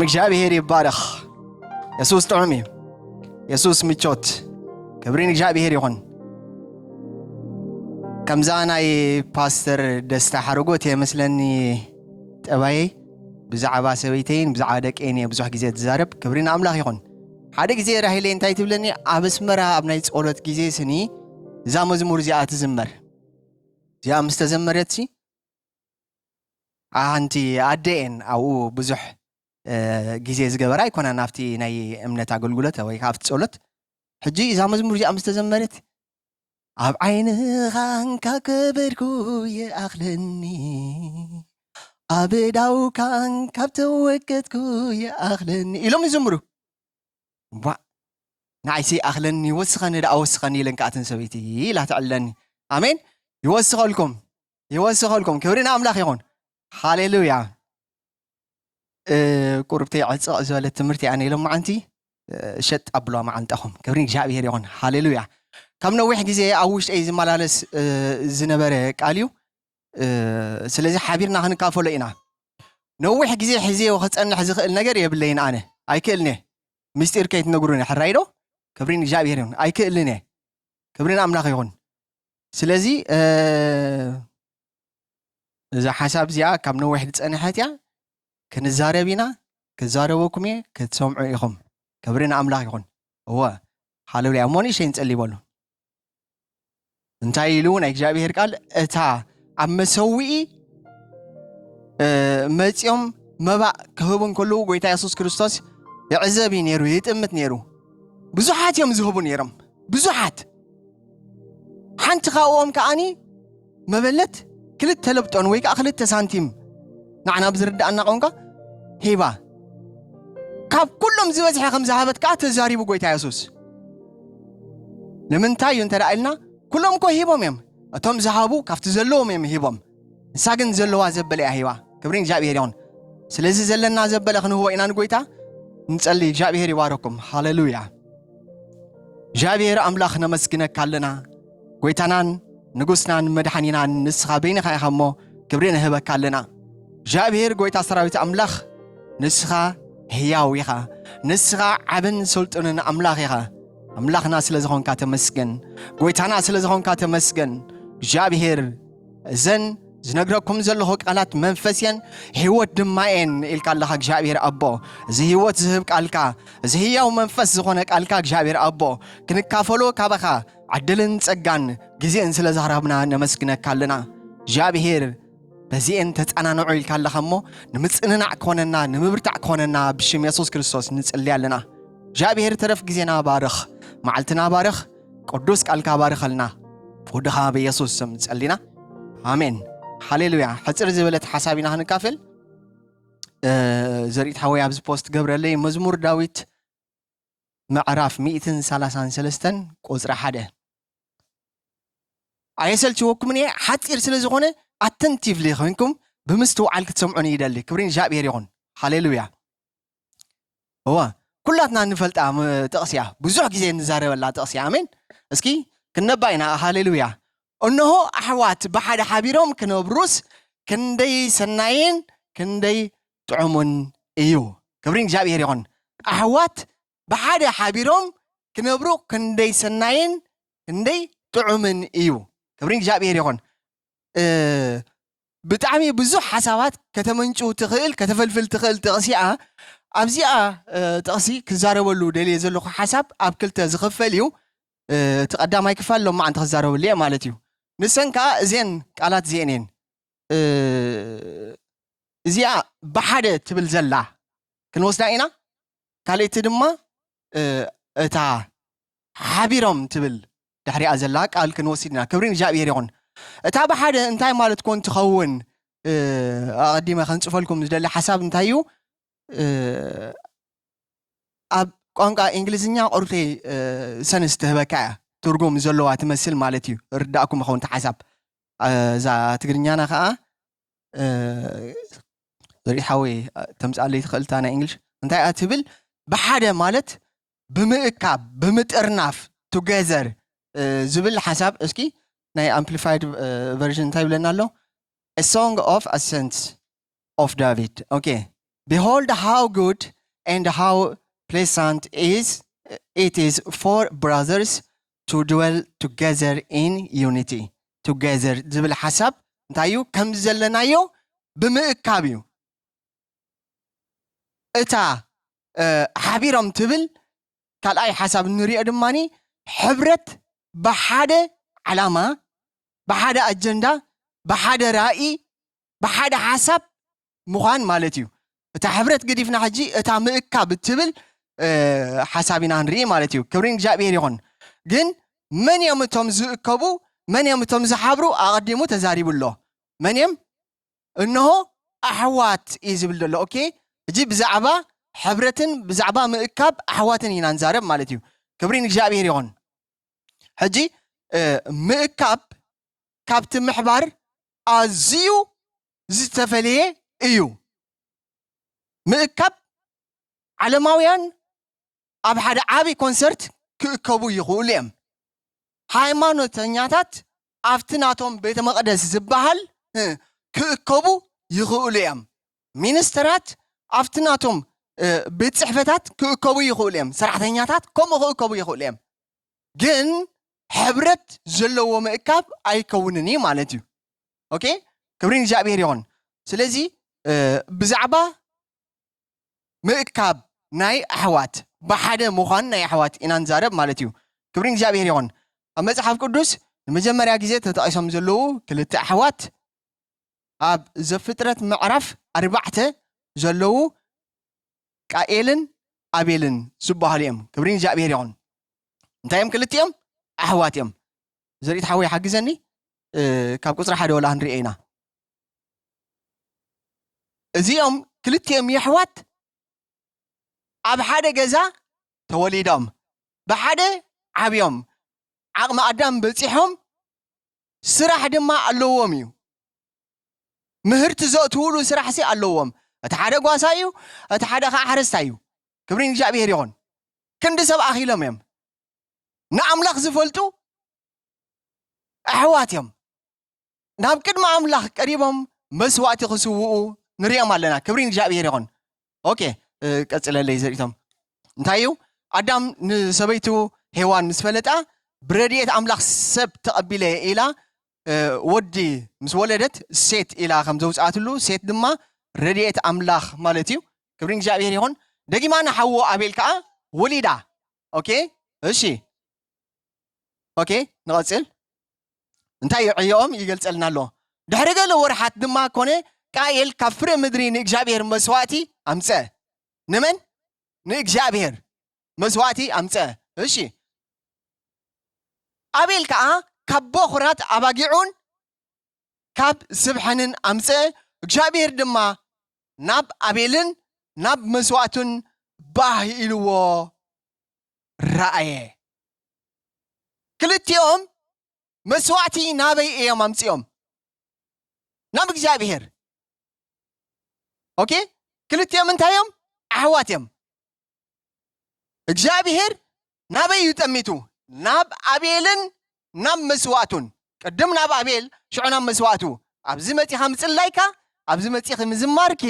እግዚአብሔር ይባረክ ኢየሱስ ጥዑም ኢየሱስ ምቾት ክብርን እግዚአብሔር ይሁን ከምዛናይ ፓስተር ደስታ ሓርጎት የመስለኒ ጠባይ ብዛዕባ ሰበይተይን ብዛዕባ ደቀይን ብዙሕ ግዜ ተዛረብ ክብርን አምላኽ ይሁን ሓደ ግዜ ራሂለ እንታይ ትብለኒ አብስመራ ኣብ ናይ ጸሎት ግዜ ስኒ እዛ መዝሙር እዚኣ ትዝመር እዚኣ ምስ ተዘመረት ኣንቲ ኣደየን ኣብኡ ብዙሕ ግዜ ዝገበራ ይኮና ናፍቲ ናይ እምነት ኣገልግሎት ወይ ካብቲ ጸሎት ሕጂ እዛ መዝሙር እዚኣ ምስ ተዘመረት ኣብ ዓይንኻ ከበድኩ ይኣኽለኒ ኣብ ዳውካ ካብተወገድኩ ይኣኽለኒ ኢሎም ይዘምሩ ናይሲ ኣኽለኒ ወስኸኒ ዳ ወስኸኒ ኢለን ከኣትን ሰበይቲ ኢላ ትዕለኒ ኣሜን ይወስኸልኩም ክብርን ኣምላኽ ይኹን ሃሌሉያ ቁርብተይ ዕፅቕ ዝበለት ትምህርቲ ኣነ ኢሎም ማዓንቲ ሸጥ ኣብሏ ማዓንጠኹም ክብርን እግዚአብሔር ይኹን ሃሌሉያ ካብ ነዊሕ ግዜ ኣብ ውሽጠይ ዝመላለስ ዝነበረ ቃል እዩ ስለዚ ሓቢርና ክንካፈሎ ኢና ነዊሕ ግዜ ሒዜዮ ክፀንሕ ዝኽእል ነገር የብለይን ኣነ ኣይክእልኒ ምስጢር ከይትነግሩኒ ሕራይዶ ክብርን እግዚአብሔር ይኹን ኣይክእልኒ ክብርን ኣምላኽ ይኹን ስለዚ እዛ ሓሳብ እዚኣ ካብ ነዊሕ ዝፀንሐት እያ ክንዛረብ ኢና ክዛረበኩም እየ ክትሰምዑ ኢኹም ክብርን ኣምላኽ ይኹን እወ ሃሌሉያ እሞ ንእሽተይ ንጸልይበሉ እንታይ ኢሉ ናይ እግዚአብሔር ቃል እታ ኣብ መሰዊኢ መጺኦም መባእ ክህቡን ከለዉ ጎይታ ኢየሱስ ክርስቶስ ይዕዘብ ነይሩ ይጥምት ነይሩ ብዙሓት እዮም ዝህቡ ነይሮም ብዙሓት ሓንቲ ካብኦም ከዓኒ መበለት ክልተ ለብጦን ወይ ከዓ ክልተ ሳንቲም ንዓና ብዝርዳእና ቋንቋ ሂባ ካብ ኩሎም ዝበዝሐ ከም ዝሃበት ከዓ ተዛሪቡ ጎይታ ኢየሱስ ንምንታይ እዩ እንተዳ ኢልና ኩሎም እኮ ሂቦም እዮም እቶም ዝሃቡ ካብቲ ዘለዎም እዮም ሂቦም ንሳ ግን ዘለዋ ዘበለ እያ ሂባ ክብርን እግዚአብሔር ይኹን ስለዚ ዘለና ዘበለ ክንህቦ ኢና ንጎይታ ንጸልይ እግዚአብሔር ይባረኩም ሃሌሉያ እግዚአብሔር አምላኽ ነመስግነካ ኣለና ጎይታናን ንጉስናን መድኃኒናን ንስኻ በይንኻ ኢኻ እሞ ክብሪ ንህበካ ኣለና እግዚአብሔር ጎይታ ሰራዊት አምላኽ ንስኻ ሕያው ኢኻ ንስኻ ዓብን ስልጡንን አምላኽ ኢኻ አምላኽና ስለ ዝኾንካ ተመስገን ጎይታና ስለ ዝኾንካ ተመስገን እግዚአብሔር እዘን ዝነግረኩም ዘለኹ ቃላት መንፈስየን ሕይወት ድማየን ኢልካ ኣለኻ እግዚአብሔር ኣቦ እዚ ሕይወት ዝህብ ቃልካ እዚ ሕያው መንፈስ ዝኾነ ቃልካ እግዚአብሔር ኣቦ ክንካፈሎ ካባኻ ዓድልን ጸጋን ግዜን ስለ ዝሃብና ነመስግነካ ኣለና እግዚአብሔር በዚአን ተጻናንዑ ኢልካ ኣለኻ እሞ ንምጽንናዕ ክኾነና ንምብርታዕ ክኾነና ብሽም ኢየሱስ ክርስቶስ ንጽልይ ኣለና እግዚአብሔር ተረፍ ግዜና ባርኽ መዓልትና ባርኽ ቅዱስ ቃልካ ባርኸልና ወድኻ በኢየሱስ ስም ጸሊና አሜን ሃሌሉያ ሕጽር ዝበለት ሓሳቢና ክንካፈል ዘሪት ሓወይ ኣብዚ ፖስት ገብረለይ መዝሙር ዳዊት ምዕራፍ 133 ቁጽሪ 1 ኣየሰልችወኩምን እየ ሓፂር ስለ ዝኾነ ኣተንቲቭሊ ኮይንኩም ብምስትውዓል ክትሰምዑን ይደሊ ክብርን እግዚአብሔር ይኹን ሃሌሉያ እዋ ኩላትና ንፈልጣ ጥቕስያ ብዙሕ ግዜ ንዛረበላ ጥቕስያ አሜን እስኪ ክነባ ኢና ሃሌሉያ እነሆ ኣሕዋት ብሓደ ሓቢሮም ክነብሩስ ክንደይ ሰናይን ክንደይ ጥዑሙን እዩ ክብርን እግዚአብሔር ይኹን ኣሕዋት ብሓደ ሓቢሮም ክነብሩ ክንደይ ሰናይን ክንደይ ጥዑምን እዩ ክብርን እግዚአብሔር ይኹን ብጣዕሚ ብዙሕ ሓሳባት ከተመንጩ ትኽእል ከተፈልፍል ትኽእል ጥቕሲያ ኣብዚኣ ጥቕሲ ክዛረበሉ ደልየ ዘለኹ ሓሳብ ኣብ ክልተ ዝኽፈል እዩ ተቐዳማይ ክፋል ሎማ ዓንቲ ክዛረበሉ እየ ማለት እዩ ንሰን ከዓ እዚአን ቃላት እዚአን እየን እዚኣ ብሓደ ትብል ዘላ ክንወስዳ ኢና ካልእቲ ድማ እታ ሓቢሮም ትብል ድሕሪኣ ዘላ ቃል ክንወስድ ኢና ክብርን እግዚአብሔር ይኹን እታ ብሓደ እንታይ ማለት ኮን ትኸውን ኣቐዲመ ክንጽፈልኩም ዝደሊ ሓሳብ እንታይ እዩ ኣብ ቋንቋ እንግሊዝኛ ቁርብተይ ሰንስ ትህበካ እያ ትርጉም ዘለዋ ትመስል ማለት እዩ ርዳእኩም ይኸውን ተሓሳብ እዛ ትግርኛና ከዓ ዘሪት ሓወይ ተምጻለይ ትኽእልታ ናይ እንግሊሽ እንታይ እያ ትብል ብሓደ ማለት ብምእካብ ብምጥርናፍ ቱጌዘር ዝብል ሓሳብ እስኪ ናይ አምፕሊፋይድ ቨርዥን እንታይ ብለና ኣሎ a song of ascents of David okay behold how good and how pleasant it is for brothers to dwell together in unity. together ዝብል ሓሳብ እንታይ እዩ ከም ዘለናዮ ብምእካብ እዩ እታ ሓቢሮም ትብል ካልኣይ ሓሳብ ንሪኦ ድማኒ ሕብረት ብሓደ ዓላማ ብሓደ ኣጀንዳ ብሓደ ራእይ ብሓደ ሓሳብ ምዃን ማለት እዩ እታ ሕብረት ገዲፍና ሕጂ እታ ምእካብ እትብል ሓሳብ ኢና ንርኢ ማለት እዩ ክብሪ እግዚአብሔር ይኹን ግን መን እዮም እቶም ዝእከቡ መን እዮም እቶም ዝሓብሩ ኣቐዲሙ ተዛሪቡ ኣሎ መን እዮም እነሆ ኣሕዋት እዩ ዝብል ዘሎ ኦኬ ሕጂ ብዛዕባ ሕብረትን ብዛዕባ ምእካብ ኣሕዋትን ኢና ንዛረብ ማለት እዩ ክብሪ እግዚአብሔር ይኹን ሕጂ ምእካብ ካብቲ ምሕባር ኣዝዩ ዝተፈለየ እዩ ምእካብ ዓለማውያን ኣብ ሓደ ዓብይ ኮንሰርት ክእከቡ ይኽእሉ እዮም ሃይማኖተኛታት ኣብቲ ናቶም ቤተ መቅደስ ዝበሃል ክእከቡ ይኽእሉ እዮም ሚኒስትራት ኣብቲ ናቶም ቤት ፅሕፈታት ክእከቡ ይኽእሉ እዮም ሰራሕተኛታት ከምኡ ክእከቡ ይኽእሉ እዮም ግን ሕብረት ዘለዎ ምእካብ ኣይከውንን እዩ ማለት እዩ ኦኬ ክብሪ እግዚአብሔር ይኹን ስለዚ ብዛዕባ ምእካብ ናይ ኣሕዋት ብሓደ ምዃን ናይ ኣሕዋት ኢና ንዛረብ ማለት እዩ ክብሪ እግዚአብሔር ይኹን ኣብ መጽሓፍ ቅዱስ ንመጀመርያ ግዜ ተጠቂሶም ዘለዉ ክልተ ኣሕዋት ኣብ ዘፍጥረት ምዕራፍ 4 ዘለዉ ቃኤልን ኣቤልን ዝበሃሉ እዮም ክብሪ እግዚአብሔር ይኹን እንታይ እዮም ክልቲኦም ኣሕዋት እዮም ዘሪት ሓወይ ሓግዘኒ ካብ ቁፅሪ 1 ወላ ንሪኦ ኢና እዚኦም ክልቲኦም ኣሕዋት ኣብ ሓደ ገዛ ተወሊዶም ብሓደ ዓብዮም ዓቕሚ ኣዳም በፂሖም ስራሕ ድማ ኣለዎም እዩ ምህርቲ ዘእትውሉ ስራሕ ሲ ኣለዎም እቲ ሓደ ጓሳ እዩ እቲ ሓደ ከዓ ሓረስታ እዩ ክብሪ እግዚአብሔር ይኹን ክንዲ ሰብ ኣኺሎም እዮም ንኣምላኽ ዝፈልጡ ኣሕዋት እዮም ናብ ቅድሚ ኣምላኽ ቀሪቦም መስዋእቲ ክስውኡ ንሪኦም ኣለና ክብሪ እግዚአብሔር ይኹን ኦኬ ቀጽለለይ ዘሪቶም እንታይ እዩ ኣዳም ንሰበይቱ ሄዋን ምስ ፈለጣ ብረድኤት ኣምላኽ ሰብ ተቐቢለ ኢላ ወዲ ምስ ወለደት ሴት ኢላ ከም ዘውፅኣትሉ ሴት ድማ ረድኤት ኣምላኽ ማለት እዩ ክብሪ እግዚአብሔር ይኹን ደጊማ ንሓዎ ኣቤል ከዓ ወሊዳ ኦኬ እሺ ኦኬ ንቐፅል እንታይ ዕዮኦም ይገልጸልና ኣሎ ድሕሪ ገለ ወርሓት ድማ ኮነ ቃኤል ካብ ፍረ ምድሪ ንእግዚአብሔር መስዋእቲ ኣምፀ ንመን ንእግዚአብሔር መስዋእቲ ኣምፀ እሺ ኣቤል ከዓ ካብ በኹራት ኣባጊዑን ካብ ስብሐንን ኣምፀ እግዚአብሔር ድማ ናብ ኣቤልን ናብ መስዋእቱን ባህ ኢልዎ ረአየ ክልቲኦም መስዋእቲ ናበይ እዮም ኣምፂኦም ናብ እግዚአብሔር ኦኬ ክልቲኦም እንታይ እዮም ኣሕዋት እዮም እግዚአብሔር ናበይ ይጠሚቱ ናብ ኣቤልን ናብ መስዋእቱን ቅድም ናብ ኣቤል ሽዑ ናብ መስዋእቱ ኣብዚ መፂኻ ምፅላይካ ኣብዚ መፂኺ ምዝማርኪ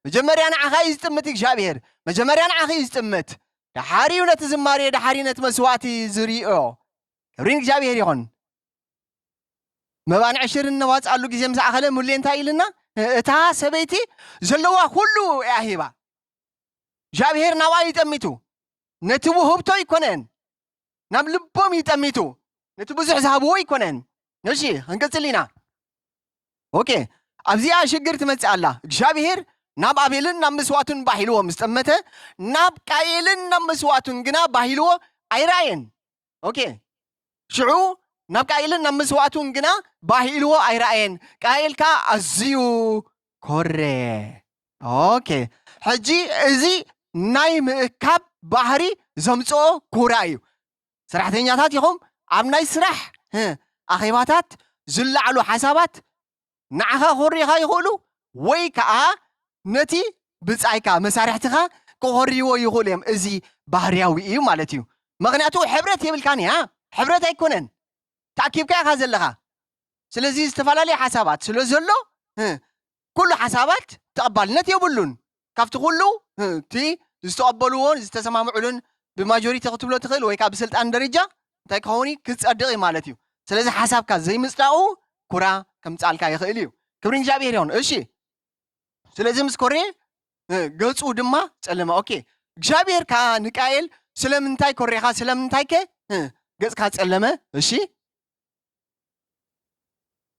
መጀመርያ ንዓኻ እዩ ዝጥምት እግዚአብሔር መጀመርያ ንዓኺ እዩ ዝጥምት ድሓሪኡ ነቲ ዝማሬ ድሓሪ ነቲ መስዋእቲ ዝርኦ ክብሪ እግዚአብሔር ይኹን መባን ዕሽር ነዋፅኣሉ ግዜ ምስ ኣኸለ ሙሌ እንታይ ኢልና እታ ሰበይቲ ዘለዋ ኩሉ እያ ሂባ እግዚአብሔር ናብኣ ይጠሚቱ ነቲ ውህብቶ ይኮነን ናብ ልቦም ይጠሚቱ ነቲ ብዙሕ ዝሃብዎ ይኮነን እሺ ክንቅፅል ኢና ኦኬ ኣብዚኣ ሽግር ትመፅእ ኣላ እግዚአብሔር ናብ ኣቤልን ናብ መስዋእቱን ባሂልዎ ምስ ጠመተ ናብ ቃኤልን ናብ መስዋእቱን ግና ባሂልዎ ኣይረአየን ኦኬ ሽዑ ናብ ቃኤልን ናብ መስዋእቱን ግና ባሂልዎ ኣይረአየን ቃኤልካ ኣዝዩ ኮረ ኦኬ ሕጂ እዚ ናይ ምእካብ ባህሪ ዘምፅኦ ኩራ እዩ ሰራሕተኛታት ይኹም ኣብ ናይ ስራሕ ኣኼባታት ዝለዓሉ ሓሳባት ንዓኻ ክኾሪኻ ይኽእሉ ወይ ከዓ ነቲ ብፃይካ መሳርሕትኻ ክኾርይዎ ይኽእሉ እዮም እዚ ባህርያዊ እዩ ማለት እዩ ምክንያቱ ሕብረት የብልካን እያ ሕብረት ኣይኮነን ተኣኪብካ ኢኻ ዘለኻ ስለዚ ዝተፈላለዩ ሓሳባት ስለ ዘሎ ኩሉ ሓሳባት ተቐባልነት የብሉን ካብቲ ኩሉ እቲ ዝተቀበልዎን ዝተሰማምዑልን ብማጆሪቲ ክትብሎ ትኽእል ወይ ከዓ ብስልጣን ደረጃ እንታይ ክኸውን ክጸድቕ ማለት እዩ ስለዚ ሓሳብካ ዘይምጽዳቑ ኩራ ከምጻልካ ይኽእል እዩ ክብሪ እግዚአብሔር ይሁን እሺ ስለዚ ምስ ኮሬ ገጹ ድማ ጸለመ ኦኬ እግዚአብሔር ከዓ ንቃኤል ስለምንታይ ኮሬኻ ስለምንታይ ከ ገጽካ ጸለመ እሺ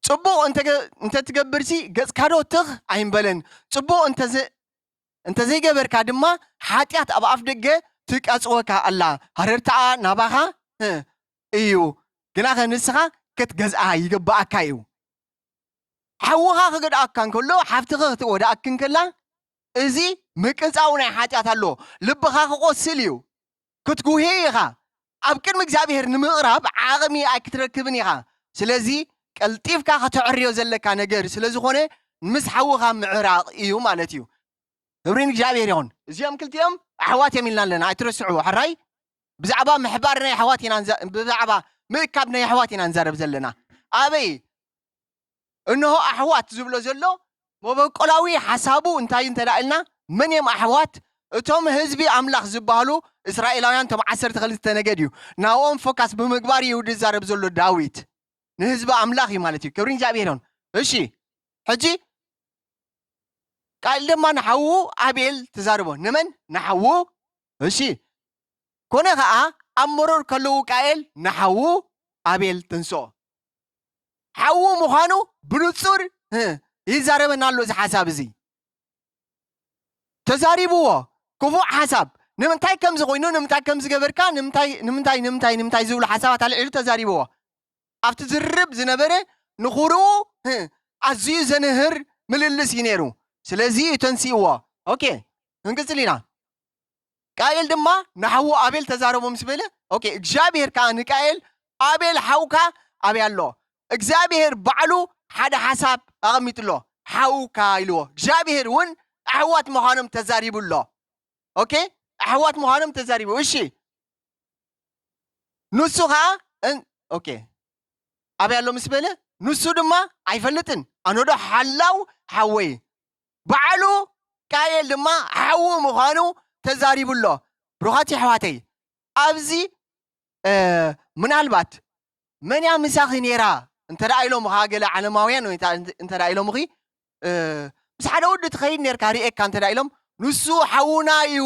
ጽቡቕ እንተ ትገብርሲ ገጽካ ዶ ትኽ ኣይንበለን ጽቡቕ እንተ ዘይገበርካ ድማ ሓጢኣት ኣብ ኣፍ ደገ ትቀጽወካ ኣላ ሃረርታኣ ናባኻ እዩ ግናኸ ንስኻ ክትገዝኣ ይግባኣካ እዩ ሓውኻ ክገድኣካ እንከሎ ሓፍትኻ ክትወዳእክ እንከላ እዚ ምቅፃው ናይ ሓጢኣት ኣሎ ልብኻ ክቆስል እዩ ክትጉሄ ኢኻ ኣብ ቅድሚ እግዚአብሔር ንምቕራብ ዓቕሚ ኣይክትረክብን ኢኻ ስለዚ ቀልጢፍካ ከተዕርዮ ዘለካ ነገር ስለዝኾነ ምስ ሓውኻ ምዕራቕ እዩ ማለት እዩ ክብሪ እግዚአብሔር ይሁን እዚኦም ክልቲኦም ኣሕዋት እዮም ኢልና ኣለና ኣይትረስዑ ሕራይ ብዛዕባ ምሕባር ናይ ኣሕዋት ኢና ብዛዕባ ምእካብ ናይ ኣሕዋት ኢና ንዛረብ ዘለና ኣበይ እንሆ ኣሕዋት ዝብሎ ዘሎ መበቆላዊ ሓሳቡ እንታይ እንተዳእልና መን እዮም ኣሕዋት እቶም ህዝቢ ኣምላኽ ዝበሃሉ እስራኤላውያን ቶም 12 ነገድ እዩ ናኦም ፎካስ ብምግባር ይሁዲ ዛረብ ዘሎ ዳዊት ንህዝቢ ኣምላኽ እዩ ማለት እዩ ክብሪ እግዚአብሔር ይሁን እሺ ሕጂ ቃል ድማ ንሓዉ ኣቤል ተዛርቦ ንመን ንሓዉ እሺ ኮነ ከዓ ኣብ መሮር ከለዉ ቃኤል ንሓዉ ኣቤል ተንስኦ ሓዉ ምዃኑ ብንጹር ይዛረበና ኣሎ እዚ ሓሳብ እዚ ተዛሪብዎ ክፉእ ሓሳብ ንምንታይ ከምዚ ኮይኑ ንምንታይ ከምዚ ገበርካ ንምንታይ ዝብሉ ሓሳባት ኣልዒሉ ተዛሪብዎ ኣብቲ ዝርብ ዝነበረ ንኹርኡ ኣዝዩ ዘንህር ምልልስ እዩ ነይሩ ስለዚ ተንሲእዎ ኦኬ እንቅጽል ኢና ቃኤል ድማ ንሓዉ ኣቤል ተዛረቦ ምስ በለ ኦኬ እግዚአብሔር ከዓ ንቃኤል ኣቤል ሓውካ ኣበይ ኣሎ እግዚአብሔር ባዕሉ ሓደ ሓሳብ ኣቐሚጥሎ ሓውካ ኢልዎ እግዚአብሔር እውን ኣሕዋት ምዃኖም ተዛሪቡሎ ኦኬ ኣሕዋት ምዃኖም ተዛሪቡ እሺ ንሱ ከዓ ኦኬ ኣበይ ኣሎ ምስ በለ ንሱ ድማ ኣይፈልጥን ኣነዶ ሓላው ሓወይ ባዕሉ ቃኤል ድማ ሓዊ ምዃኑ ተዛሪቡሎ ብሩኻት ኣሕዋተይ ኣብዚ ምናልባት መንያ ምሳኺ ነይራ እንተደኣ ኢሎም ገለ ዓለማውያን ወይ እንተደኣ ኢሎም ምስ ሓደ ወዲ ትኸይድ ነርካ ርኤካ እንተደኣ ኢሎም ንሱ ሓውና እዩ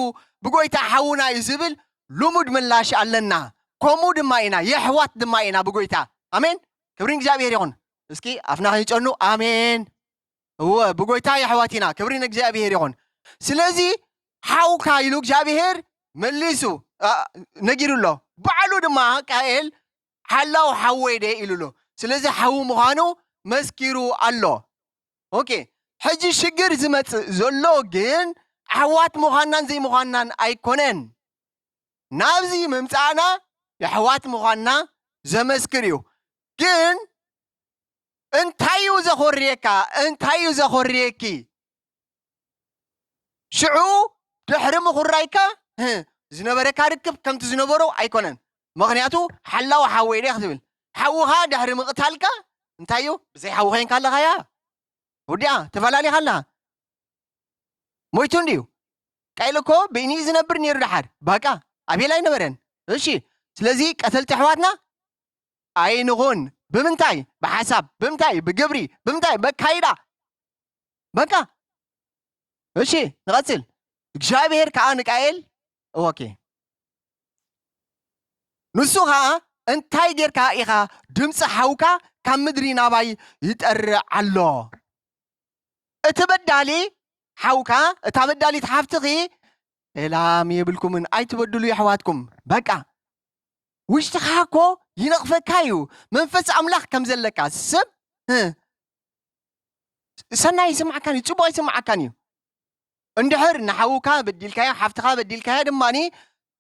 ብጎይታ ሓውና እዩ ዝብል ልሙድ ምላሽ ኣለና ከምኡ ድማ ኢና የሕዋት ድማ ኢና ብጎይታ ኣሜን ክብሪ እግዚአብሔር ይኹን እስኪ ኣፍና ኸይጨኑ ኣሜን እወ ብጎይታ የሕዋት ኢና ክብሪ ንእግዚአብሔር ይኹን ስለዚ ሓውካ ኢሉ እግዚአብሔር መሊሱ ነጊሩሎ ባዕሉ ድማ ቃኤል ሓላው ሓወይ ደ ኢሉሎ ስለዚ ሓው ምዃኑ መስኪሩ ኣሎ ኦኬ ሕጂ ሽግር ዝመጽእ ዘሎ ግን ኣሕዋት ምዃንናን ዘይምዃንናን ኣይኮነን ናብዚ ምምፃእና የሕዋት ምዃንና ዘመስክር እዩ ግን እንታይ እዩ ዘኾርየካ እንታይ እዩ ዘኾርየኪ ሽዑ ድሕሪ ምኹራይካ ዝነበረካ ርክብ ከምቲ ዝነበሮ ኣይኮነን ምክንያቱ ሓላው ሓወይ ደ ክትብል ሓውኻ ድሕሪ ምቕታልካ እንታይ እዩ ብዘይ ሓዊ ኮይንካ ኣለኻያ ውድያ ተፈላለኻ ኣለኻ ሞይቱ እንድዩ ቃኤል እኮ ብእኒ ዝነብር ነይሩ ድሓር በቃ ኣቤል ኣይነበረን እሺ ስለዚ ቀተልቲ ኣሕዋትና ኣይንኹን ብምንታይ ብሓሳብ ብምንታይ ብግብሪ ብምንታይ በካይዳ በቃ እሺ ንቐጽል እግዚአብሔር ከዓ ንቃኤል ኦኬ ንሱ ከዓ እንታይ ጌርካ ኢኻ ድምፂ ሓውካ ካብ ምድሪ ናባይ ይጠርዕ ኣሎ እቲ በዳሊ ሓውካ እታ በዳሊት ሓፍትኺ ኤላም የብልኩምን ኣይትበድሉ ኣሕዋትኩም በቃ ውሽጥኻ እኮ ይነቕፈካ እዩ መንፈስ ኣምላኽ ከም ዘለካ ሰብ ሰናይ ይስማዓካን እዩ ጽቡቕ ይስማዓካን እዩ እንድሕር ንሓውካ በዲልካዮ ሓፍትኻ በዲልካዮ ድማኒ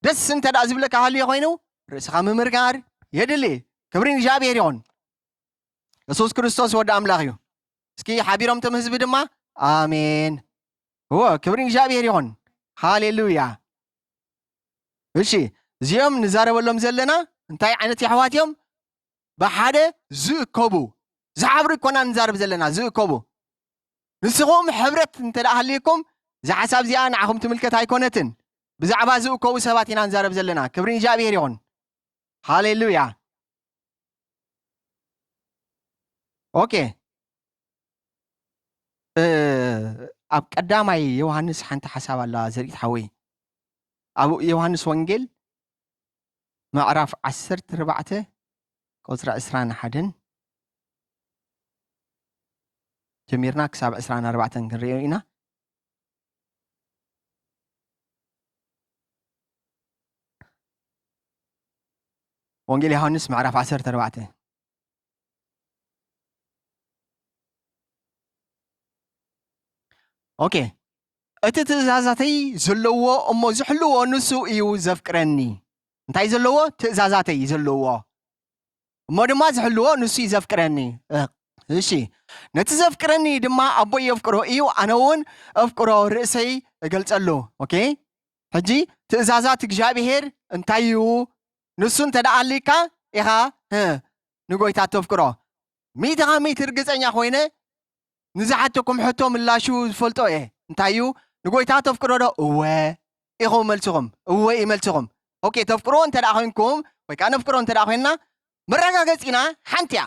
ደስ እንተዳእ ዝብለካ ሃልዮ ኮይኑ ርእስኻ ምምርጋር የድሊ ክብሪ እግዚአብሔር ይኹን ኢየሱስ ክርስቶስ ወዲ ኣምላኽ እዩ እስኪ ሓቢሮም ቶም ህዝቢ ድማ ኣሜን ክብሪ እግዚአብሔር ይኹን ሃሌሉያ እሺ እዚኦም ንዛረበሎም ዘለና እንታይ ዓይነት ኣሕዋት እዮም ብሓደ ዝእከቡ ዝሓብሩ ይኮና ንዛረብ ዘለና ዝእከቡ ንስኹም ሕብረት እንተደኣ ሃልይኩም زحساب زي أنا عهم تملكت هايكونتن بزعبا زؤكو سباتنا نزارب زلنا كبرين جابيريون هاليلويا أوكي أب قدامي يوحنس حنت حساب الله زريت حوي أبو يوحنس وانجيل معرف 14 قصر إسران حدن جميرنا كساب إسران 4 كنرينا وانجيل يوحنس معرف 14 أوكي أتتزازاتي زلوا أمو زحلوا نسو إيو زفكرني انتاي زلوا تزازاتي زلوا أمو دما زحلوا نسو زفكرني እሺ ነትዘፍቅረኒ ድማ አቦይ የፍቅሮ እዩ አነውን አፍቅሮ ርእሰይ እገልጸሉ ኦኬ ሕጂ ትእዛዛት እግዚአብሔር እንታዩ ንሱን ተዳአሊካ ኢኻ ንጎይታ ተፍቅሮ ሚትኻ ሚት እርግፀኛ ኮይነ ንዝሓተኩም ሕቶ ምላሹ ዝፈልጦ እየ እንታዩ ንጎይታ ተፍቅሮ ዶ እወ ኢኹም መልስኹም እወ ይመልስኹም ኦኬ ተፍቅሮ እንተዳ ኮይንኩም ወይ ከዓ ነፍቅሮ እንተዳ ኮይንና መረጋገፂና ሓንቲ እያ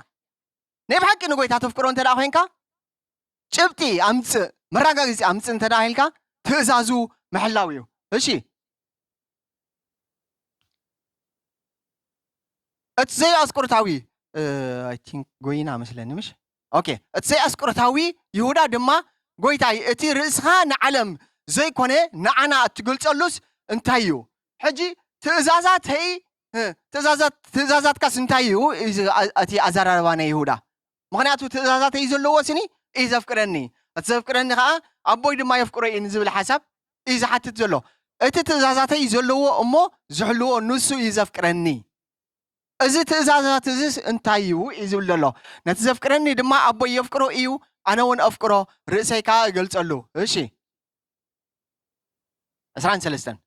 نيب حق نقول تفكرون تدا خوينكا شبتي أمس مراجع أمس أنت دا هيلكا تزازو محلاويو إيشي أتزاي أذكر تاوي I think قوينا مثلاً مش أوكي أتزاي أذكر تاوي يهودا دما قوي تاي أتي رزقها نعلم زي كونه نعنا تقول تقولس انتايو حجي تزازات هي تزازات كاس انتايو أتي أزاروانا يهودا مغنياتو تزازات يزلوا سني إذا فكرني أتذكرني خا أبوي دما يفكر ينزل الحساب إذا حتى تزلوا أنت تزازات يزلوا أمه زحلوا نصو إذا فكرني إذا تزازات إذا انتايو يزلوا نتذكرني دما أبوي يفكر إيو أنا وين أفكره رأسي كا قلت له إيشي أسران سلسلة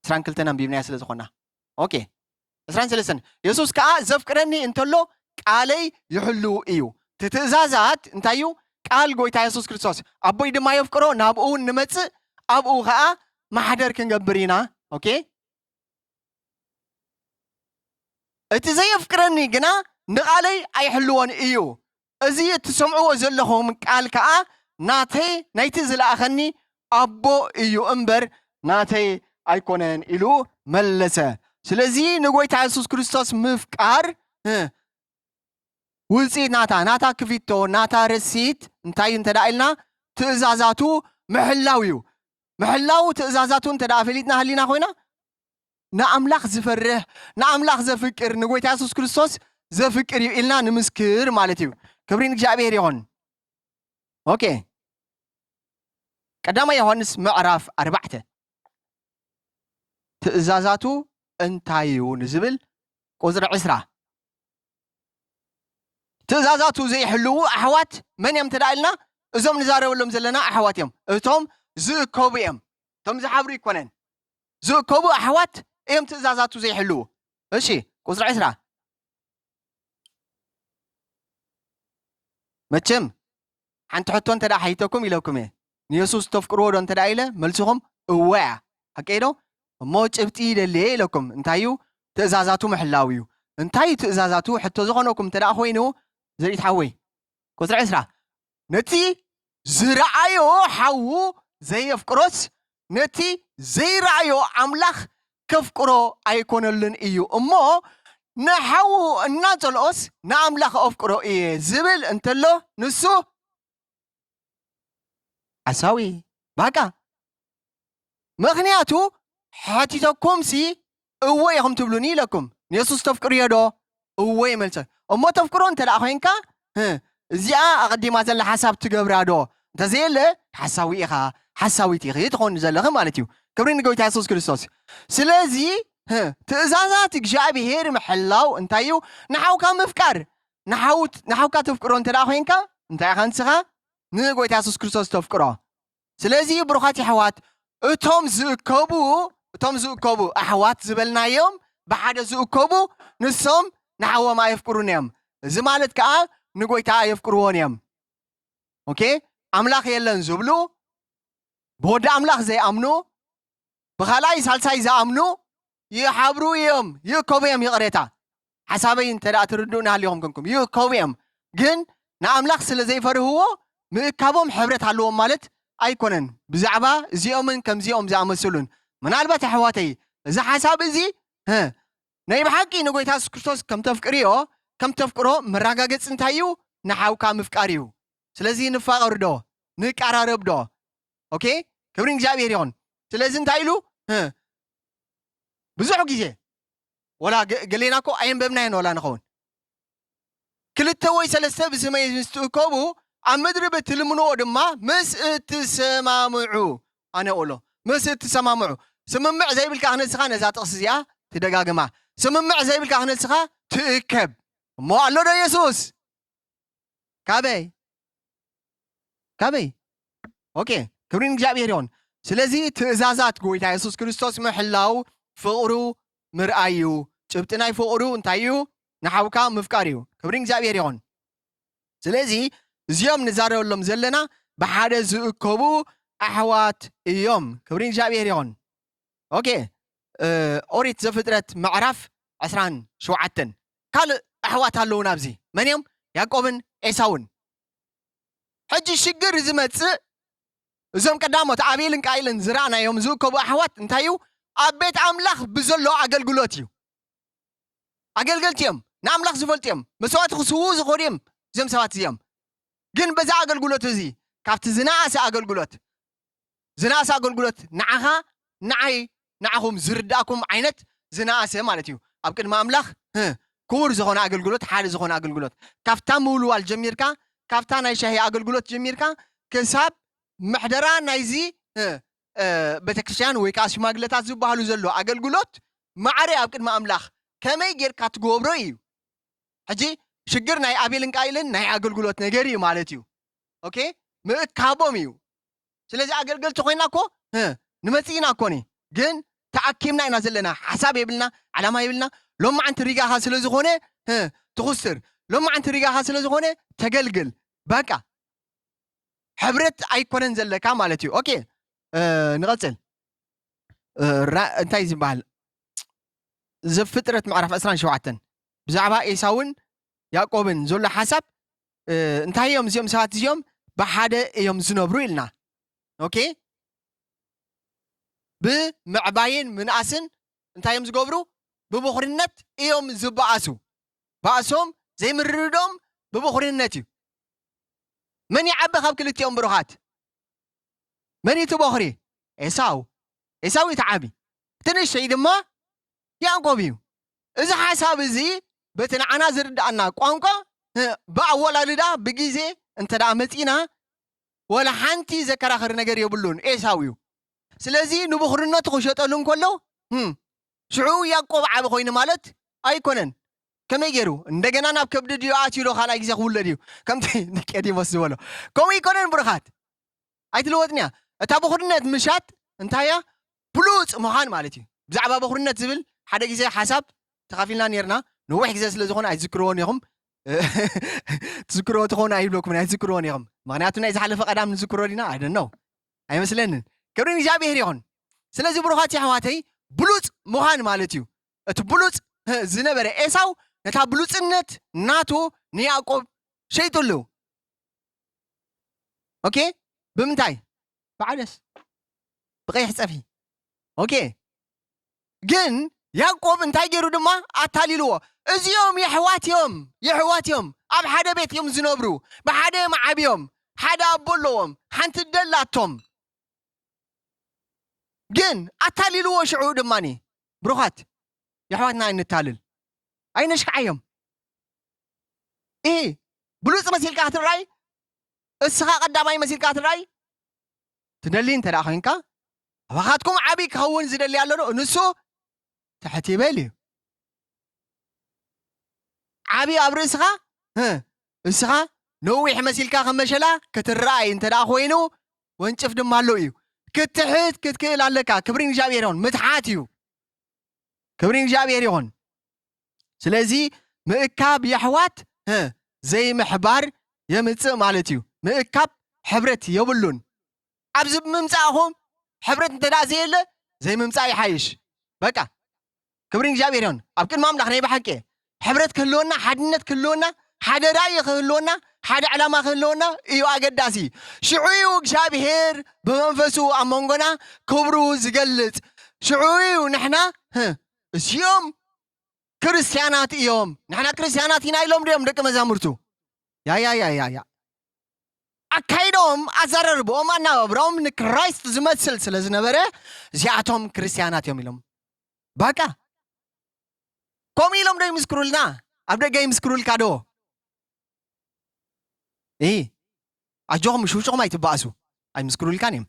أسران كلتنا بيبني أسلسلة خنا أوكي أسران سلسلة يسوس كا زفكرني انتلو قالي يحلو إيو تتزازات انتايو قال قويتا يسوس كريستوس أبوي دما يفكرو نابقو نمتس أبقو خا ما حدر كنقبرينا أوكي اتزي يفكرني قنا نقالي أي حلوان إيو أزي تسمعو أزلهم قال كا ناتي نايتزل أخني أبو إيو أمبر ناتي أيكونن إلو ملسة سلزي نقويتا يسوس كريستوس مفكار وزي ناتا كفيتو ناتا رسيت انتاي انت دايلنا تأزازاتو محلاو تأزازاتو انت دافليتنا هلينا خوينا نأملاخ زفره نأملاخ زفكر نقوي تاسوس كريستوس زفكر يقلنا نمسكر مالتيو كبرين جابير يهون اوكي قدام يوحنس معرف 4 تأزازاتو انتايو نزبل قزر 10 تزازاتو زي حلو أحوات من يوم تدايلنا إزوم نزارة ولهم زلنا أحوات يوم إتهم زو كوبيم تم زحابري كونن زو كوبو أحوات إيم تزازاتو زي حلو إيشي قصر 10 متشم حنت حطون تدا حيتكم إلوكم إيه نيسوس تفكروا دون تدايله ملسهم أواع هكيدو موج ابتيد اللي لكم انتايو تزازاتو محلاويو انتاي تزازاتو حتى زغنوكم تدا خوينو زريت حوي قصر 10 نتي زرعيو حو زي فكروس نتي زي رعيو أملاخ كفكرو أيكونلن إيو أمو نحو النازلوس نأملاخ أفكرو إيه زبل انتلو نسو عساوي باكا مغنياتو حاتيتكم سي أوي هم تبلوني لكم نيسوس تفكر يدو أوي ملسا أمو تفكرون تلا خوينكا زيا أقدم زل حساب تقبرادو تزيل حساوي إخا حساوي تيخي تخون زلغ مالتيو كبرين نقوي تاسوس كريستوس سلازي تأزازاتك جابي هير محلاو انتايو نحاو كا مفكر نحاو كا تفكرون تلا خوينكا انتاي خانسخا نقوي تاسوس كريستوس تفكرو سلازي بروخاتي حوات اتهم زؤكبو أحوات زبلنا يوم بحاجة زؤكبو نسهم نحو ما يفكرون يوم زمالت كا نقوي تا يفكرون يوم اوكي أملاخ يلن زبلو بود أملاخ زي أمنو بخلاي سالساي زي أمنو يحبرو يوم يكوبيم يقريتا حسابين ترى تردون عليهم كنكم يكوبيم جن نأملاخ سل زي فرهو مكابهم حبرت علوهم مالت أيكونن بزعبا زيومن كم زيوم زي أمسلون من البت حواتي إذا حساب زي نايب حقي نقول تاس كريستوس كم تفكريو كم تفكرو مراجعة انتايو نحاو كام فكاريو سلزي نفاق ردو نكارارب دو أوكي كبرين جابيريون سلزي انتايلو بزحو جيجي ولا قليناكو أين ببناين ولا نخون كل التوي سلسة بسما يستوكوبو عمدر بتلمنو دما مس تسمامعو أنا أقوله مس تسمامعو سممع زي بالكهنة سخانة ذات أصزيا تدقاقما سممع زي بالكهنة سخا تأكب مو الله يسوس كابي أوكي كبرين جابيريون سلازي تأزازات قويتا يسوس كريستوس محلاو فقرو مرأيو شبتناي فقرو انتايو نحاوكا مفكاريو كبرين جابيريون سلازي زيوم نزارو اللهم زلنا بحادة زؤكبو أحوات يوم كبرين جابيريون أوكي أوريت زفترت معرف عسران شوعتن قال أحوات هالو نابزي من يوم يعقوبن إيساون حج الشجر زمت زم قدامه عابيلن قايلن زرانا يوم زؤكبو أحوات انتايو أبيت أملاخ بزلو أقلقلوتيو أقلقلتيم نأملاخ زفلتيم مسوات خسوو زخوريم زم سوات زيم جن بزا أقلقلوت زي كافت زناس أقلقلوت زناس أقلقلوت نعها نعهم زرداكم عينت زناس مالتيو أبكر ما أملاخ كور زخون أقلقلوت حال زخون أقلقلوت كافتا مولو الجميركا كافتا نايشاهي أقلقلوت جميركا كساب محدران نايزي بتكشان ويكاش ماغلتا زبالو زلو أقلقلوت معري أبكر ما أملاخ كما يجير كاتغوبرو يو حجي شجر ناي أبيلن قايلن ناي أقلقلوت نجري مالتيو أوكي مكابوم يو سلازي أقلقل تخويناكو نمتينا كوني جن تأكيمنا ينزلنا حساب يبلنا علامة يبلنا لما عن طريقة حاصل زخونة تخسر لما عن طريقة حاصل زخونة تقلقل بقى حبرت أيقونن زلكا مالتيو أوكي نغسل انتاي زبال زفترة معرف أسران شوعتن بزعبا إيساون يعقوبن زول حسب انتهي يوم زيوم ساعات زيوم بحادة يوم زنبرو إلنا أوكي بمعباين من أسن انتهي يوم زقبرو ببخورنت يوم زباسو باسهم زي مرردهم ببخورنتي من يعبى خاب كل يوم بروحات من يتبخري إيساو يتعبي تنش شيء دما يعقوبيو إذا حساب زي بتنا أنا زرد أنا قانقا بأولا لدا بجيزة أنت دا متينا ولا حنتي ذكر آخر نجار يبلون إيه ساويو سلازي نبخرنا تخشت ألون كله شعو يعقوب عب خوين مالت أي كونن كم يجرو ندجنا ناب كبد ديو أشيلو خلا يجزا خول ديو كم تي نكدي مسؤولو كم يكونن برخات أي تلوتنيا تابخرنا مشات انتهيا بلوت مهان مالتي بزعبا بخرنا تزبل حدا جيزة حساب تخافين نيرنا نوح جزاس لزخون أيذكرون يهم تذكرون تخون أيبلوكم أيذكرون يهم معناتنا إذا حلف قدام نذكروننا I don't know أي مثلاً كبرين جابي هريون سلازي بروحاتي حواتي بلوت مهان مالتيو بلوت زنبرة إساو نتا بلوت النت ناتو نياقوب شيء تلو أوكي بمنتاي بعدس بقي حسافي أوكي جن يعقوب انتاي جيرو دما أتاليلو ازيوم يحواتيوم أب حدا بيت يوم زنبرو بحدا معابيوم حدا أبولوهم حنت الدلاتهم جن أتاليلو شعو دماني بروخات يحواتنا إن التالل أين شكعيهم إيه بلوس مسيل كاتر راي السخاء قدامي مسيل كاتر راي تدلين ترى أخينكا وخاتكم عبيك هون زد اللي قالوا نسو تحتي بالي عبي أبرسها السخاء نوح مسيل كا خمشلا كتراي انت دا خوينو وانشف دم مالو إيو كتحت كتكيل عليكا كبرين جابيرون متحاتيو كبرين جابيرون سلازي مئكاب يحوات زي محبار يمتص مالتيو مئكاب حبرت يبلون عبز ممساهم حبرت انت دازي له زي ممساي حايش بقى كبرين جابيرون أبكن ما مدخني بحكي حبرت كلونا حدنت كلونا حدا راي كلونا حدا علامة كلونا إيوه أقداسي شعوي جابير بمنفسو أمونغنا كبرو زقلت شعوي ونحنا اليوم كريستيانات يوم نحنا كريستيانات هنا يلوم ديهم دك مزامرتو يا أكيدهم أزرربهم أنا وبرهم نكرايست زمت سلسلة زنبرة زياتهم كريستيانات يوم يلوم بقى كم يلوم ده مسكرولنا أبدا جاي مسكرول كادو إيه أجوهم شو ما يتباسوا أي مسكرول كانيم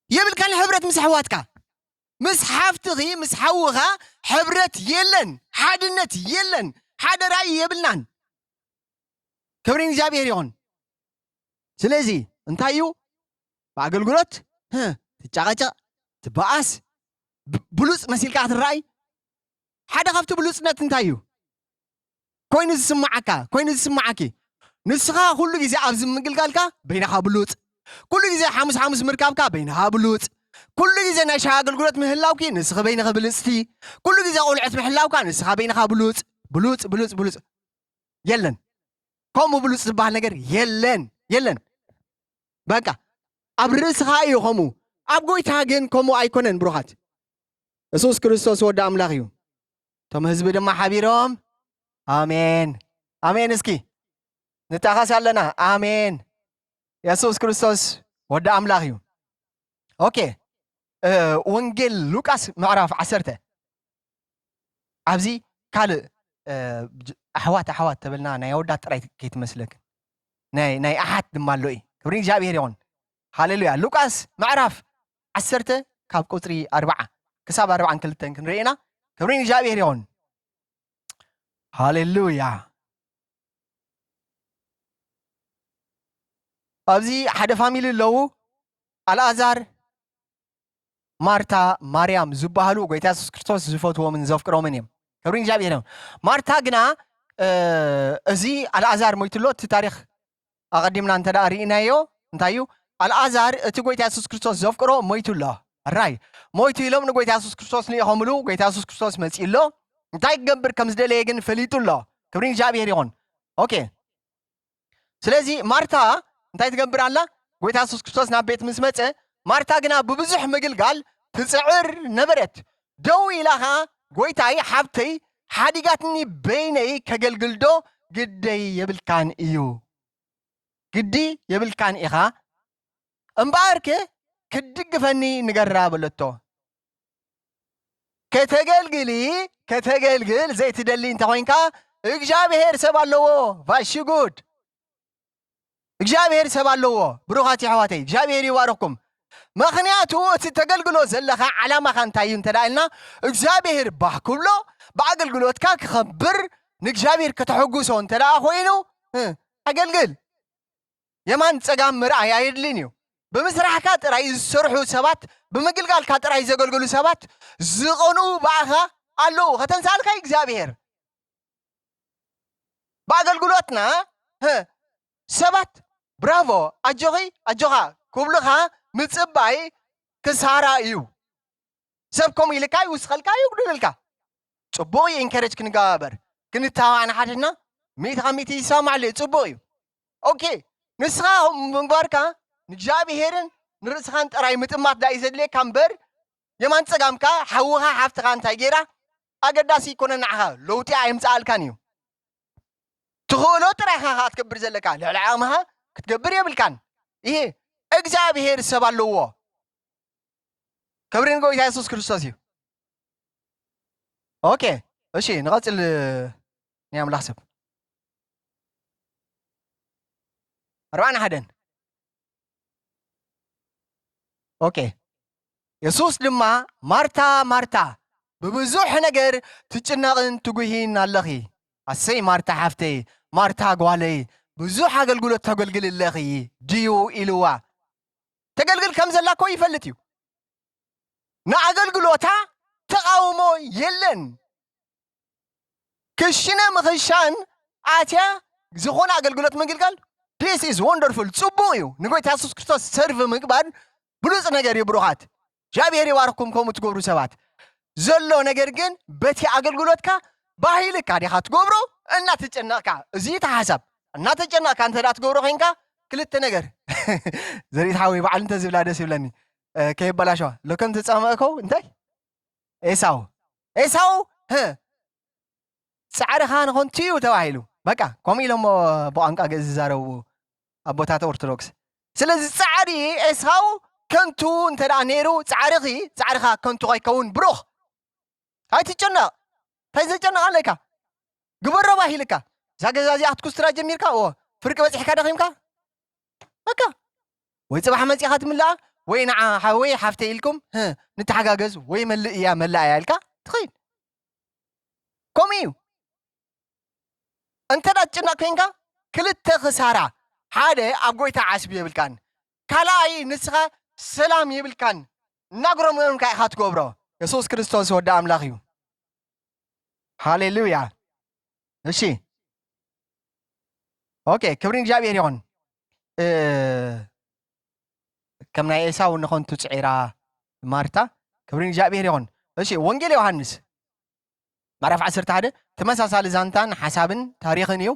يبل كان حبرة مسحواتك مسحفتغي مسحوغها حبرة يلن حادنت يلن حاد رأي يبلنان كبرين جابير يون سلازي انتايو باقل قلت تتشاقا تباس بلوس مسيل كات الرأي حدا خفتو بلوس نت انتايو كوين سمعكي نسخا كل جزء عبز مقلقالكا بينها بلوت كل جزء حامس مركابكا بينها بلوت كل جزء نشاقل قلت مهلاوكي نسخا بينها بلستي كل جزء قلعت محلاوكا نسخا بينها بلوت يلن كومو بلوت تباه نجر يلن بقى أبرزها يومو أبغى يتاجن كومو أيكونن بروحات يسوع كريستوس ودا أملاكيو تم هزبي دم حبيرهم آمين اسكي نتاخس لنا آمين يسوع كريستوس ودا أملاكيو أوكي وانجيل لوكاس معرف عسرته عبزي قال أحوات تبلنا نايودات رايت كيت مسلك ناي أحد دمالوي كبرين جابير يون هاليلويا لوكاس معرف عسرته كاب قطري 4 كساب 4 كلتن كنرينا كبرين جابير يون هاليلويا أبزي حدا فاميلي لو الأزار مارتا مريم زبهلو قويتا يسوع كريستوس زفوتو من زفكرو منيم كبرين جابير يون مارتا جنا أزي الأزار مويتلو تاريخ أقدمنا أنت دارينايو انتايو الأزار تقويتا يسوع كريستوس زفكرو مويتلو الراي مويتو يلوم نقويتا يسوع كريستوس نيهملو قويتا يسوع كريستوس مسيلو انتاي جنبر كمز دليجن فليتلو كبرين جابير يون اوكي سلازي مارتا انتاي تجنبر الله قويتا يسوع كريستوس نابيت مسمصه مارتا جنا ببزح مقلقال تسعر نبرت دوي لها قويتاي حبتي حادقاتني بيني كقلقلدو قدي يبلكان إيو قدي يبلكان إيها امبارك كدق فني نقرب لتو كتقلقل زي تدلين تخوينكا اجابير سبالو فاشي قود اجابير سبالو بروخاتي حواتي اجابير يواركم مخنياتو تتقلقلو زلخا على مخان تايون تدائلنا اجابير باحكولو بأقلقلوتكا كخبر نجابير كتحقوسون تلا خوينو أقلقل يمان تسقام مرأي يدلينيو بمسرح كات رأي السرحو سبات بمقلقال كات رأي زقلقلو سبات زغنو باخا ألو ختنسالكا إجابير بأقلقلوتنا سبات برافو أجوغا كبلغا متصبعي كسارا إيو سبكم إلكاي وسخلكاي وقدللكا صبوي انكرج كنقابر كنتاوعنا حدنا ميت خميتي يسامع لي صبوي اوكي نسخا مباركا نجابي هيرن نرسخان تراي متمات دا يزدلي كامبر يمان صقامكا حوها حفتخا انتا جيرا اقداسي يكون نعها لوتي ايمصال كانيو تخولو ترايخا تكبر زلكا لعامها كتكبر يبلكان ايه اجابي هير سبالو كبرين قوي يسوع كريستوس اوكي ماشي نغطي نعمل حسب 4 حدن اوكي يسوس لما مارتا ببزوح نجر تجنقن تقوهين اللغي السي مارتا حفتي مارتا قوالي بزوح أقلقلو تقلقل اللغي ديو إلوا تقلقل كم زلاكو يفلتيو نا أقلقلو تقاومو يلن كشنا مخشان آتيا زخونا أقلقلوت مقلقل this is wonderful ጽቡቅ እዩ ንጎይታ ኢየሱስ ክርስቶስ ሰርቭ ምግባር ብሉጽ ነገር እዩ ብሩኻት እግዚአብሔር ይባርኩም ከምኡ ትገብሩ ሰባት ዘሎ ነገር ግን በቲ አገልግሎትካ ባሂልካ ዲኻ ትገብሮ እናተጨነቕካ እዚ ተሓሳብ እናተጨነቕካ እንተ ዳ ትገብሮ ኮይንካ ክልተ ነገር ዘሪታዊ በዓል እንተ ዝብላ ደስ ይብለኒ ከይበላሸዋ ለከም ትጸመእከው እንታይ ኤሳው ጻዕርኻ ንኾንቲዩ ተባሂሉ በቃ ከምኡ ኢሎም ብቋንቋ ግእዝ ዝዛረቡ አቦታት ኦርቶዶክስ ስለዚ ጻዕሪ ኤሳው ከንቱ እንተ ዳ ነይሩ ጻዕርኻ ከንቱ ከይከውን ብሩኽ ኣይትጨነቕ እንታይ ዘጨነቕ ኣለካ ግበሮ ባሂልካ እዛ ገዛ እዚኣ ክትኩስትራ ጀሚርካ ፍርቂ በፂሕካ ደኺምካ በቃ ወይ ጽባሕ መፂኻ ትምላኣ ወይ ንዓ ወይ ሓፍተ ኢልኩም ንተሓጋገዝ ወይ መልእ እያ መላእያ ኢልካ ትኸይድ ከምኡ እዩ እንተ ዳ ትጭነቕ ኮይንካ ክልተ ክሳራ ሓደ ኣብ ጎይታ ዓስቢ የብልካን ካልኣይ ንስኻ ሰላም የብልካን እናጉረምረምካ ኢኻ ትገብሮ ኢየሱስ ክርስቶስ ወዲ ኣምላኽ እዩ ሃሌሉያ እሺ ኦኬ ክብሪ እግዚአብሔር ይሁን ከም ናይ ኤሳው ንኾንቱ ጽዒራ ማርታ ክብሪ እግዚአብሔር ይሁን እሺ ወንጌል ዮሐንስ ምዕራፍ 11 ተመሳሳሊ ዛንታን ሓሳብን ታሪኽን እዩ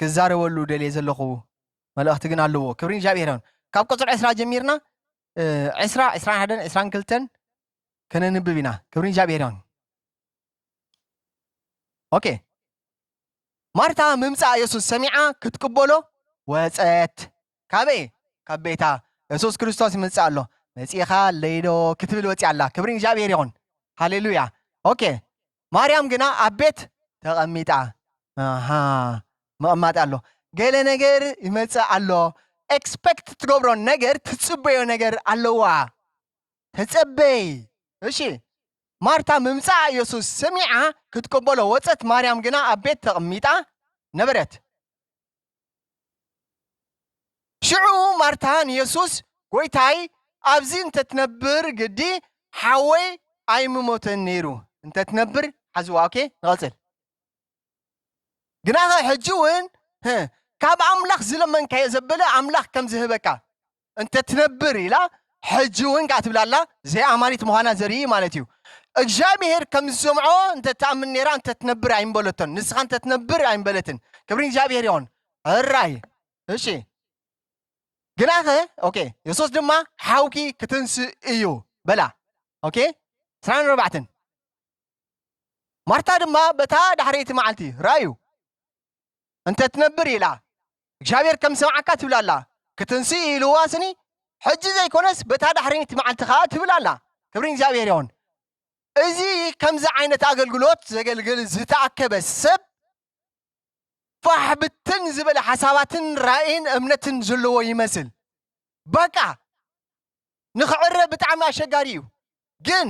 ክዛረበሉ ደልየ ዘለኹ መልእኽቲ ግን ኣለዎ ክብሪ እግዚአብሔር ይሁን ካብ ቁፅሪ 20 ጀሚርና 20 21 22 ከነንብብ ኢና ክብሪ እግዚአብሔር ይሁን ኦኬ ማርታ ምምፃእ ኢየሱስ ሰሚዓ ክትቅበሎ ወፀት ካበይ ካብ ቤታ ኢየሱስ ክርስቶስ ይመፅእ ኣሎ መፂኻ ለይዶ ክትብል ወፂ ኣላ ክብሪ እግዚአብሔር ይሁን ሃሌሉያ ኦኬ ማርያም ግና ኣብ ቤት ተቐሚጣ መቐማጥ ኣሎ ገለ ነገር ይመፅእ ኣሎ ኤክስፔክት ትገብሮ ነገር ትጽበዮ ነገር ኣለዋ ተጸበይ እሺ ማርታ ምምፃእ ኢየሱስ ሰሚዓ ክትቀበሎ ወፀት ማርያም ግና ኣብ ቤት ተቐሚጣ ነበረት ሽዑ ማርታ ንኢየሱስ ጎይታይ ኣብዚ እንተትነብር ግዲ ሓወይ ኣይምሞተን ነይሩ እንተትነብር ሓዝዋ ኦኬ ንቐፅል ግና ሕጂ እውን ካብ ኣምላኽ ዝለመንካዮ ዘበለ ኣምላኽ ከም ዝህበካ እንተትነብር ኢላ ሕጂ እውን ካ ትብላላ ዘይኣማኒት ምዃና ዘርኢ ማለት እዩ እግዚአብሔር ከም ዝሰምዖ እንተተኣምን ነይራ እንተትነብር ኣይንበለቶን ንስኻ እንተትነብር ኣይንበለትን ክብሪ እግዚአብሔር ይሁን እራይ እሺ ግናኸ ኦኬ ኢየሱስ ድማ ሓውኪ ክትንስእ እዩ በላ ኦኬ 24 ማርታ ድማ በታ ዳሕረይቲ መዓልቲ ራዩ እንተትነብር ኢላ እግዚአብሔር ከም ሰምዓካ ትብላላ ክትንስእ ኢልዋ ስኒ ሕጂ ዘይኮነስ በታ ዳሕረይቲ መዓልቲ ኸ ትብላላ ክብሪ እግዚአብሔር ይሁን እዚ ከምዚ ዓይነት ኣገልግሎት ዘገልግል ዝተኣከበ ሰብ ፋሕ ብትን ዝበለ ሓሳባትን ራእይን እምነትን ዘለዎ ይመስል በቃ ንኽዕረ ብጣዕሚ ኣሸጋሪ እዩ ግን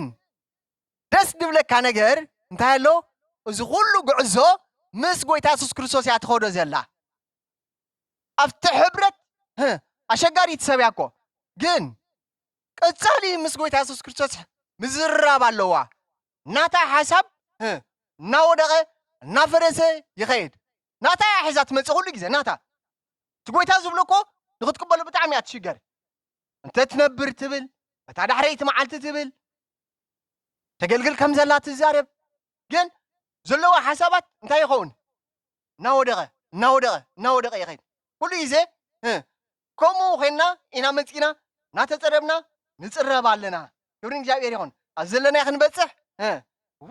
ደስ ድብለካ ነገር እንታይ ኣሎ እዚ ኩሉ ጉዕዞ ምስ ጎይታ ኢየሱስ ክርስቶስ እያ ትኸዶ ዘላ ኣብቲ ሕብረት ኣሸጋሪት ሰብ እያ እኮ ግን ቀጻሊ ምስ ጎይታ ኢየሱስ ክርስቶስ ምዝራብ ኣለዋ ናታ ሓሳብ እናወደቐ እናፈረሰ ይኸይድ ናታ ሒዛ ትመፅእ ኩሉ ግዜ ናታ እቲ ጎይታ ዝብሎ እኮ ንኽትቅበሎ ብጣዕሚ እያ ትሽገር እንተትነብር ትብል በታ ዳሕረይቲ መዓልቲ ትብል ተገልግል ከም ዘላ ትዛረብ ግን ዘለዋ ሓሳባት እንታይ ይኸውን እናወደቐ ይኸይድ ኩሉ ግዜ ከምኡ ኮይንና ኢና መፂና እናተፀረብና ንፅረብ ኣለና ክብሪ እግዚአብሔር ይሁን ኣብ ዘለናይ ክንበፅሕ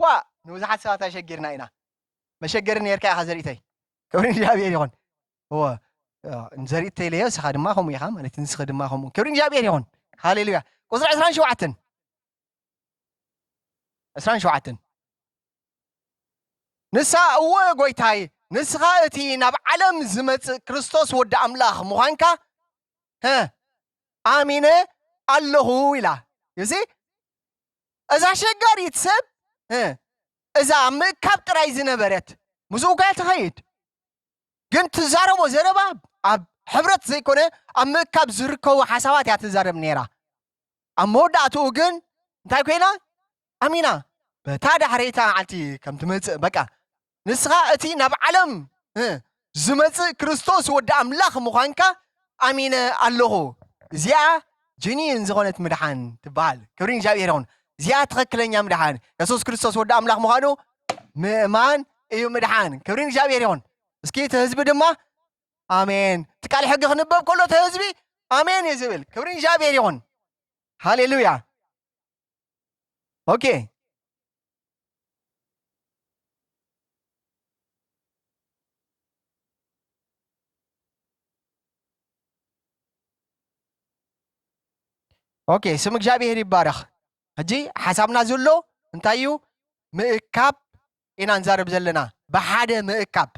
ዋ ንብዙሓት ሰባት ኣሸጊርና ኢና መሸገሪ ነርካ ኢኻ ዘርእተይ ክብሪ እግዚአብሔር ይሁን ዘርእተይ ለዮ ስኻ ድማ ከምኡ ኢኻ ማለት ንስኺ ድማ ከምኡ ክብሪ እግዚአብሔር ይሁን ሃሌሉያ ቁፅሪ 27 ንሳ እወ ጎይታይ ንስኻ እቲ ናብ ዓለም ዝመፅእ ክርስቶስ ወዲ ኣምላኽ ምዃንካ ኣሚነ ኣለኹ ኢላ እዚ እዛ ሸጋሪት ሰብ እዛ ምእካብ ጥራይ ዝነበረት ምስኡ ጋ ትኸይድ ግን ትዛረቦ ዘረባ ኣብ ሕብረት ዘይኮነ ኣብ ምእካብ ዝርከቡ ሓሳባት እያ ትዛረብ ነይራ ኣብ መወዳእትኡ ግን እንታይ ኮይና ኣሚና በታ ዳሕረይታ መዓልቲ ከም ትመፅእ በቃ ንስኻ እቲ ናብ ዓለም ዝመጽእ ክርስቶስ ወዲ ኣምላኽ ምዃንካ ኣሚነ ኣለኹ እዚኣ ጅኒን ዝኾነት ምድሓን ትበሃል ክብሪ እግዚኣብሔር ይኹን እዚኣ ትኽክለኛ ምድሓን ኢየሱስ ክርስቶስ ወዲ ኣምላኽ ምዃኑ ምእማን እዩ ምድሓን ክብሪ እግዚኣብሔር ይኹን እስኪ እቲ ህዝቢ ድማ ኣሜን ትቃል ሕጊ ክንበብ ከሎ እቲ ህዝቢ ኣሜን እዩ ዝብል ክብሪ እግዚኣብሔር ይኹን ሃሌሉያ ኦኬ ኦኬ ስም እግዚአብሔር ይባረኽ ሕጂ ሓሳብና ዘሎ እንታይ እዩ ምእካብ ኢና ንዛረብ ዘለና ብሓደ ምእካብ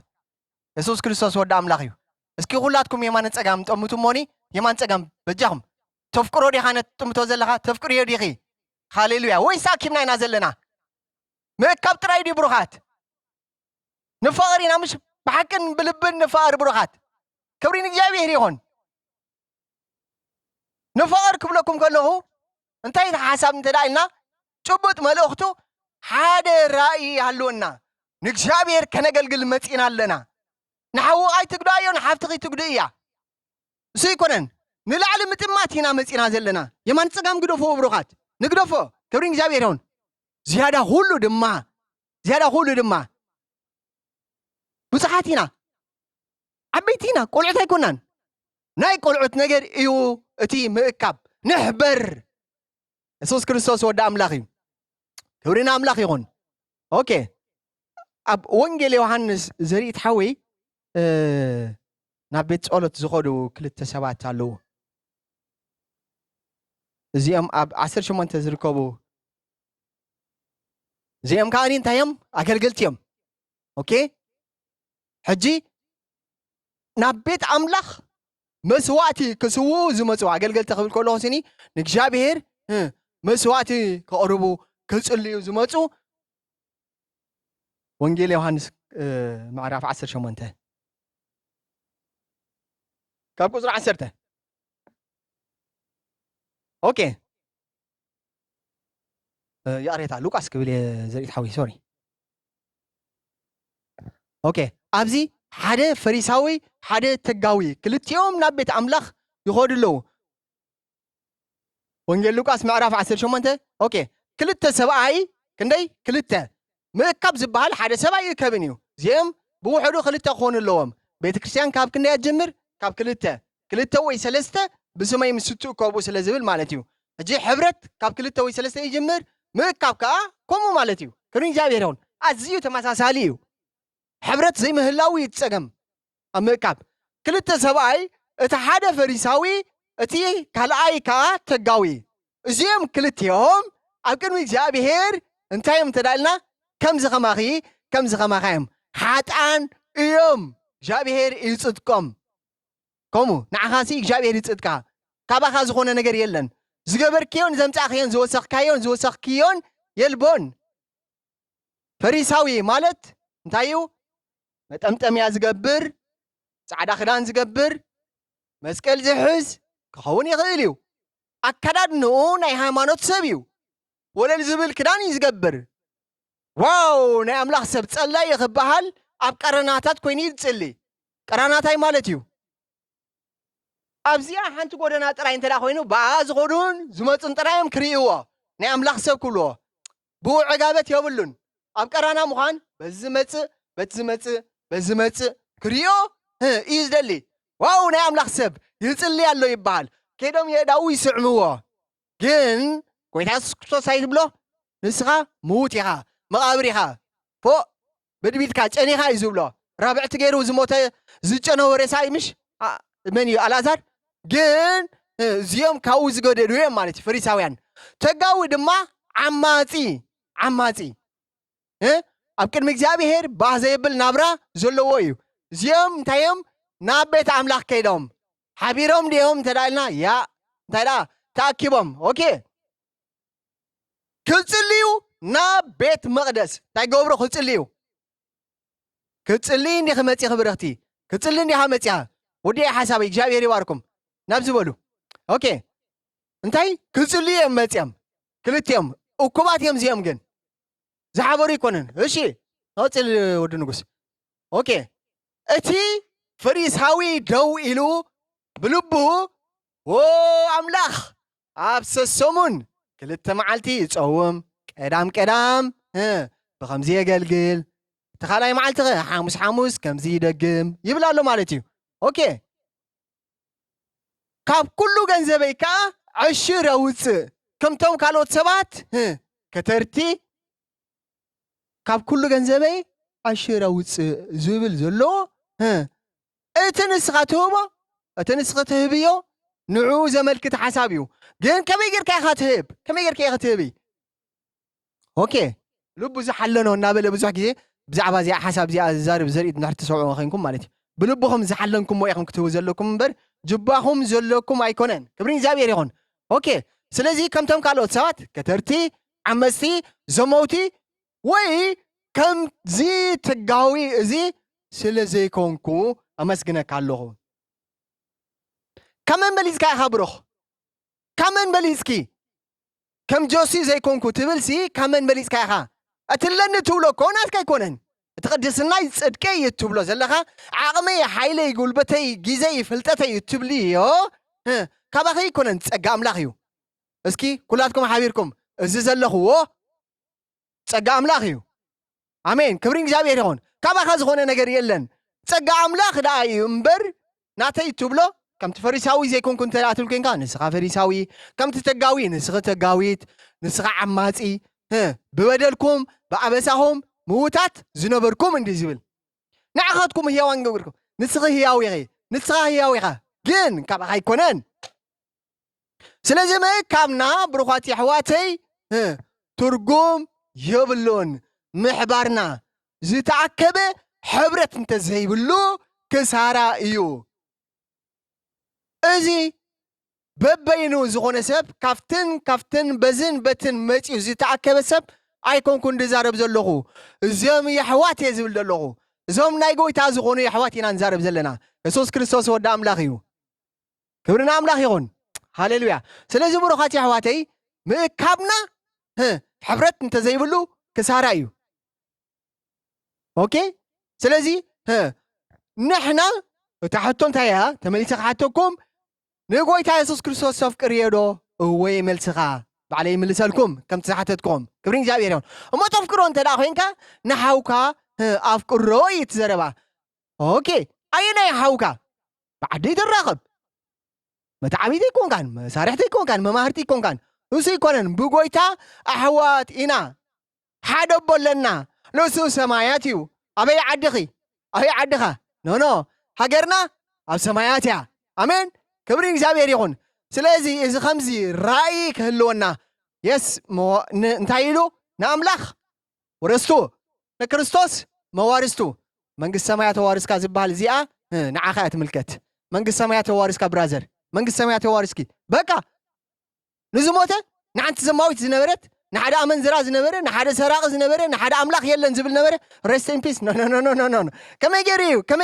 ኢየሱስ ክርስቶስ ወዲ ኣምላኽ እዩ እስኪ ኩላትኩም የማነ ፀጋም ጠምቱ ሞኒ የማን ፀጋም በጃኹም ተፍቅሮ ዲኻ ነጥምቶ ዘለኻ ተፍቅር እዮ ዲኺ ሃሌሉያ ወይስ ኣኪብና ኢና ዘለና ምእካብ ጥራይ ዲ ብሩኻት ንፈቕር ኢና ምሽ ብሓቅን ብልብን ንፈቕር ብሩኻት ክብሪ ንእግዚአብሔር ይኹን ንፈቕር ክብለኩም ከለኹ እንታይ ሓሳብ እንተዳ ኢልና ጭቡጥ መልእኽቱ ሓደ ራእይ ሃልወና ንእግዚአብሔር ከነገልግል መፂና ኣለና ንሓውቓይ ትጉዳ እዮ ንሓፍትኺ ትጉድ እያ እሱ ይኮነን ንላዕሊ ምጥማት ኢና መፂና ዘለና የማን ፀጋም ግደፎ ብሩኻት ንግደፎ ክብሪ እግዚአብሔር ይኹን ዝያዳ ሁሉ ድማ ብዙሓት ኢና ዓበይቲ ኢና ቆልዑት ኣይኮናን ናይ ቆልዑት ነገር እዩ እቲ ምእካብ ንሕበር ኢየሱስ ክርስቶስ ወዲ ኣምላኽ እዩ ክብሪና ኣምላኽ ይኹን ኦኬ ኣብ ወንጌል ዮሃንስ ዘሪኢት ሓወይ ናብ ቤት ጸሎት ዝኸዱ ክልተ ሰባት ኣለዉ እዚኦም ኣብ 18 ዝርከቡ እዚኦም ከዓኒ እንታይ እዮም ኣገልገልቲ እዮም ኦኬ ሕጂ ናብ ቤት ኣምላኽ መስዋዕቲ ክስውኡ ዝመፁ ኣገልገልቲ ክብል ከለኹ ስኒ ንእግዚአብሔር መስዋዕቲ ከቕርቡ ክጽልዩ ዝመፁ ወንጌል ዮሃንስ ምዕራፍ 18 ካብ ቁፅሪ 10 ኦኬ ያሬታ ሉቃስ ክብል ዘሪት ሓዊ ሶሪ ኦኬ ኣብዚ ሓደ ፈሪሳዊ ሓደ ተጋዊ ክልቲኦም ናብ ቤት ኣምላኽ ይኸዱ ኣለዉ ወንጌል ሉቃስ ምዕራፍ 18 ኦኬ ክልተ ሰብኣይ ክንደይ ክልተ ምእካብ ዝበሃል ሓደ ሰብኣይ ይከብን እዩ እዚኦም ብውሕዱ ክልተ ክኾኑ ኣለዎም ቤተ ክርስቲያን ካብ ክንደይ ጀምር ካብ ክልተ ወይ ሰለስተ ብሰማይ ምስ ትእከቡ ስለ ዝብል ማለት እዩ ሕጂ ሕብረት ካብ ክልተ ወይ ሰለስተ ይጅምር ምእካብ ከዓ ከምኡ ማለት እዩ ክብሪ እግዚአብሔር ይኹን ኣዝዩ ተመሳሳሊ እዩ ሕብረት ዘይምህላዊ ይፀገም ኣብ ምእካብ ክልተ ሰብኣይ እቲ ሓደ ፈሪሳዊ እቲ ካልኣይ ከዓ ተጋዊ እዚኦም ክልቲኦም ኣብ ቅድሚ እግዚአብሔር እንታይ እዮም ተዳልና ከምዚ ኸማኺ እዮም ሓጣን እዮም እግዚአብሔር ይፅድቆም ከምኡ ንዓኻሲ እግዚአብሔር ይፅድቃ ካባኻ ዝኾነ ነገር የለን ዝገበርክዮን ዘምፃእኽዮን ዝወሰኽክዮን የልቦን ፈሪሳዊ ማለት እንታይ እዩ መጠምጠምያ ዝገብር ጻዕዳ ክዳን ዝገብር መስቀል ዝሕዝ ክኸውን ይኽእል እዩ ኣከዳድንኡ ናይ ሃይማኖት ሰብ እዩ ወለል ዝብል ክዳን እዩ ዝገብር ዋው ናይ ኣምላኽ ሰብ ጸላይ ክበሃል ኣብ ቀረናታት ኮይኑ ይጽሊ ቀረናታይ ማለት እዩ ኣብዚኣ ሓንቲ ጎደና ጥራይ እንተዳ ኮይኑ ብኣ ዝኸዱን ዝመፁን ጥራዮም ክርእይዎ ናይ ኣምላኽ ሰብ ክብልዎ ብውዕጋበት የብሉን ኣብ ቀራና ምዃን በዚ መፅእ ክርእዮ እዩ ዝደሊ ዋው ናይ ኣምላኽ ሰብ ይጽሊ ኣሎ ይበሃል ከይዶም የዳው ይስዕምዎ ግን ጎይታ ኢየሱስ ክርስቶስ ኣይብሎ ንስኻ ምዉት ኢኻ መቓብር ኢኻ ፎ በድቢትካ ጨኒኻ እዩ ዝብሎ ራብዕቲ ገይሩ ዝሞተ ዝጨነወ ሬሳ ምሽ መን እዩ ኣልዓዛር ግን እዚኦም ካብኡ ዝገደዱ እዮም ማለት እዩ ፈሪሳውያን ተጋዊ ድማ ዓማፂ ኣብ ቅድሚ እግዚአብሔር ባህ ዘይብል ናብራ ዘለዎ እዩ እዚኦም እንታይ እዮም ናብ ቤት ኣምላኽ ከይዶም ሓቢሮም ድዮም ተዳልና ያ እንታይ ዳ ተኣኪቦም ኦኬ ክጽልዩ ናብ ቤት መቕደስ እንታይ ገብሮ ክጽልይ እንዲ ክመፂ ክብረኽቲ ክጽልይ እንዲ መፂኻ ወዲ ሓሳበይ እግዚአብሔር ይባርኩም ናብ ዝበሉ ኦኬ እንታይ ክጽልዩ እዮም መፂኦም ክልቲኦም እኩባት እዮም እዚኦም ግን ዝሓበሩ ይኮንን እሺ ቀፅል ወዲ ንጉስ ኦኬ أتي فريساوي دو إلو بلبو أملاخ أبس السمون كلت معلتي تصوم كدام بخمزي قلقل تخالاي معلتي حاموس كمزي دقم يبلا له مالتي أوكي كاب كله جنزبي كا عشرة وص كم توم كالوت سبات كترتي كاب كله جنزبي عشرة وص زبل زلو اتنسخته بيو نعو زملكت حسابيو جن كم يجر كي خاتهب كم يجر كي خاتهبي اوكي لب زحلنو نابل بزح كذي بزعبا زي حساب زي زارب زريد نحر تسعوا خينكم مالتي بلبهم زحلنكم وياكم كتبوا زلكم بر جباهم زلكم ايكونن كبرين زابير يكون اوكي سلازي كم تم كالوت سبات كترتي عمستي زموتي وي كم زي تقاوي زي سلازي كونكو امسكنا كالوه كمان بليزكا خبروخ كمان بليزكي كم جوسي زي كونكو تبلسي كمان بليزكا خا اتلن تولو كونات كاي كونن تقدسنا يصدقي يتبلو زلخا عقمي حيلي قلبتي جيزي فلتتي تبليو كباخي كونن تصقا املاخيو اسكي كلاتكم حبيركم እዚ ዘለኽዎ ጸጋ ኣምላኽ እዩ ኣሜን ክብሪ እግዚአብሔር ይሁን ካባኻ ዝኾነ ነገር የለን ጸጋ ኣምላኽ ዳ እዩ እምበር ናተይ ትብሎ ከምቲ ፈሪሳዊ ዘይኮንኩ እንተ ኣትብል ኮንካ ንስኻ ፈሪሳዊ ከምቲ ተጋዊ ንስኻ ተጋዊት ንስኻ ዓማጺ ብበደልኩም ብኣበሳኹም ምውታት ዝነበርኩም እንዲ ዝብል ንዓኻትኩም ህያዋን ገብርኩም ንስኻ ህያዊ ኢኺ ንስኻ ህያዊ ኢኻ ግን ካባኻ ኣይኮነን ስለዚህ መካብና ብሩኻት ኣሕዋተይ ትርጉም የብሉን ምሕባርና ዝተዓከበ ሕብረት እንተዘይብሉ ክሳራ እዩ እዚ በበይኑ ዝኾነ ሰብ ካፍትን በዝን በትን መፂኡ ዝተዓከበ ሰብ ኣይኮንኩን እንዛረብ ዘለኹ እዞም የሕዋት እየ ዝብል ዘለኹ እዞም ናይ ጎይታ ዝኾኑ የሕዋት ኢና ንዛረብ ዘለና ኢየሱስ ክርስቶስ ወዲ ኣምላኽ እዩ ክብርና ኣምላኽ ይኹን ሃሌሉያ ስለዚህ ብሩኻት ኣሕዋተይ ምእካብና ሕብረት እንተዘይብሉ ክሳራ እዩ ኦኬ ስለዚህ ንሕና እታ ሕቶ እንታይ እያ ተመሊሰ ክሓተኩም ንጎይታ ኢየሱስ ክርስቶስ ተፍቅር እየ ዶ እወይ መልስኻ ባዕለይ ይምልሰልኩም ከምቲ ዝሓተትኩም ክብሪ እግዚኣብሔር ይሁን እሞ ተፍቅሮ እንተ ደኣ ኮንካ ንሓውካ ኣፍቅሮ እዩ ትዘረባ ኦኬ ኣየናይ ሓውካ ብዓደይ ትራኸብ መታዓቢት ይኮንካን መሳርሕቲ ይኮንካን መማህርቲ ይኮንካን እሱ ይኮነን ብጎይታ ኣሕዋት ኢና ሓደ ቦለና ንሱ ሰማያት እዩ ኣበይ ዓድኻ ኖ ሃገርና ኣብ ሰማያት እያ ኣሜን ክብሪ እግዚኣብሔር ይኹን ስለዚ እዚ ከምዚ ራእይ ክህልወና የስ እንታይ ኢሉ ንኣምላኽ ወረስቱ ንክርስቶስ መዋርስቱ መንግስቲ ሰማያት ተዋርስካ ዝበሃል እዚኣ ንዓኻ እያ ትምልከት መንግስቲ ሰማያት ተዋርስካ ብራዘር መንግስቲ ሰማያት ተዋርስኪ በቃ ንዝሞተ ንሓንቲ ዘማዊት ዝነበረት ንሓደ ኣመንዝራ ዝነበረ ንሓደ ሰራቂ ዝነበረ ንሓደ ኣምላኽ የለን ዝብል ነበረ ሬስት ኢን ፒስ ኖ ከመይ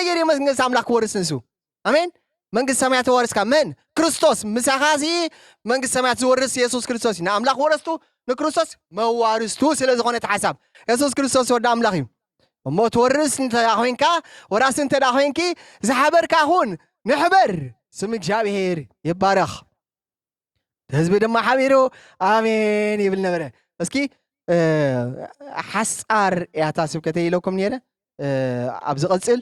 ገይሩ መንግስቲ ኣምላኽ ክወርስ ንሱ ኣሜን መንግስቲ ሰማያት ተዋርስካ መን ክርስቶስ ምሳኻሲ መንግስቲ ሰማያት ዝወርስ ኢየሱስ ክርስቶስ ንኣምላኽ ወረስቱ ንክርስቶስ መዋርስቱ ስለ ዝኾነ ተሓሳብ ኢየሱስ ክርስቶስ ወዲ ኣምላኽ እዩ እሞ ትወርስ እንተ ኮንካ ወራሲ እንተ ኮንኪ ዝሓበርካ ሁን ንሕበር ስም እግዚአብሔር ይባረኽ ህዝቢ ድማ ሓቢሩ ኣሜን ይብል ነበረ እስኪ ሓፃር ያታ ስብከተ ኢለኩም ነይረ ኣብ ዝቐፅል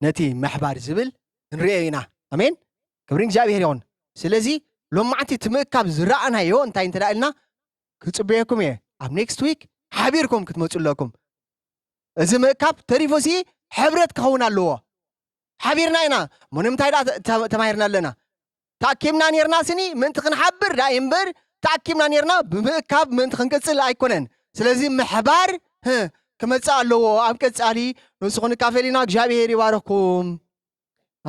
ነቲ ምሕባር ዝብል ንሪኦ ኢና ኣሜን ክብሪ እግዚኣብሔር ይኹን ስለዚ ሎማዓንቲ ትምእካብ ዝረኣናዮ እንታይ እንተ ኢልና ክፅበየኩም እየ ኣብ ኔክስት ዊክ ሓቢርኩም ክትመፁለኩም እዚ ምእካብ ተሪፎሲ ሕብረት ክኸውን ኣለዎ ሓቢርና ኢና ምንምታይ ተማሂርና ኣለና ተኣኪብና ነርና ስኒ ምንቲ ክንሓብር ዳ እምበር ተኣኪብና ነርና ብምእካብ ምንቲ ክንቅፅል ኣይኮነን ስለዚ ምሕባር ክመፅእ ኣለዎ ኣብ ቀፃሊ ንሱ ክንካፈል ኢና እግዚኣብሔር ይባረኩም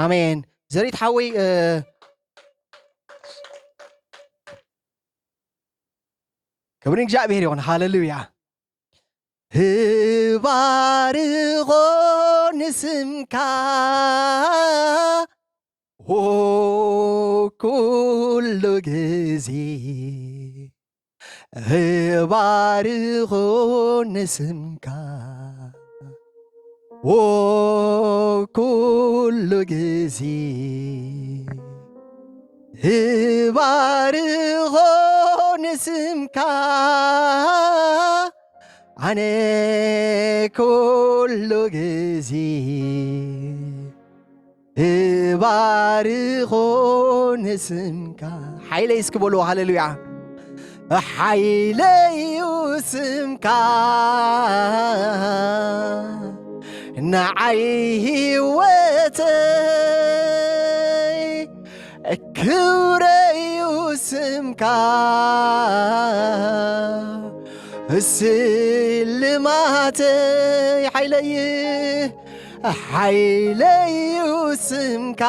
ኣሜን ዘሪት ሓወይ ክብሪ እግዚኣብሔር ይኹን ሃሌሉያ ባርኾ ንስምካ ኩሉ ግዜ ባርኾ ንስምካ وكل جزي بارغون اسمك عن كل جزي بارغون اسمك حيلي اسكبولو هاللويا حيلي اسمك نعيه وتي كوري اسمك السلماتي حيلي اسمك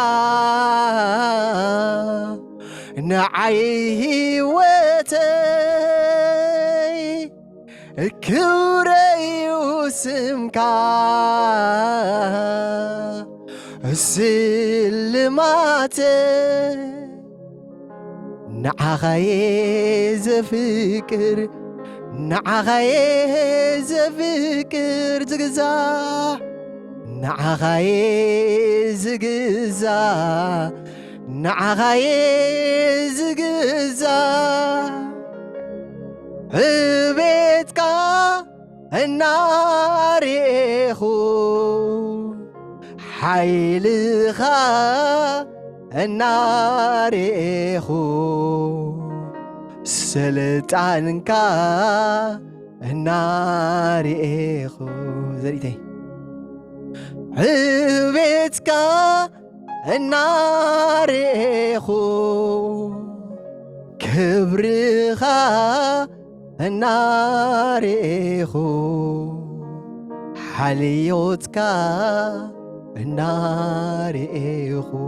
نعيه وتي كوري اسمك السلماتي نعغي زفكر نعغي زفكر زغزا نعغي زغزا نعغي زغزا بيتك الناريخو حيلخا الناريخو سلطانكا الناريخو زريتي بيتك الناريخو كبرخا الناريخو حليوتك الناريخو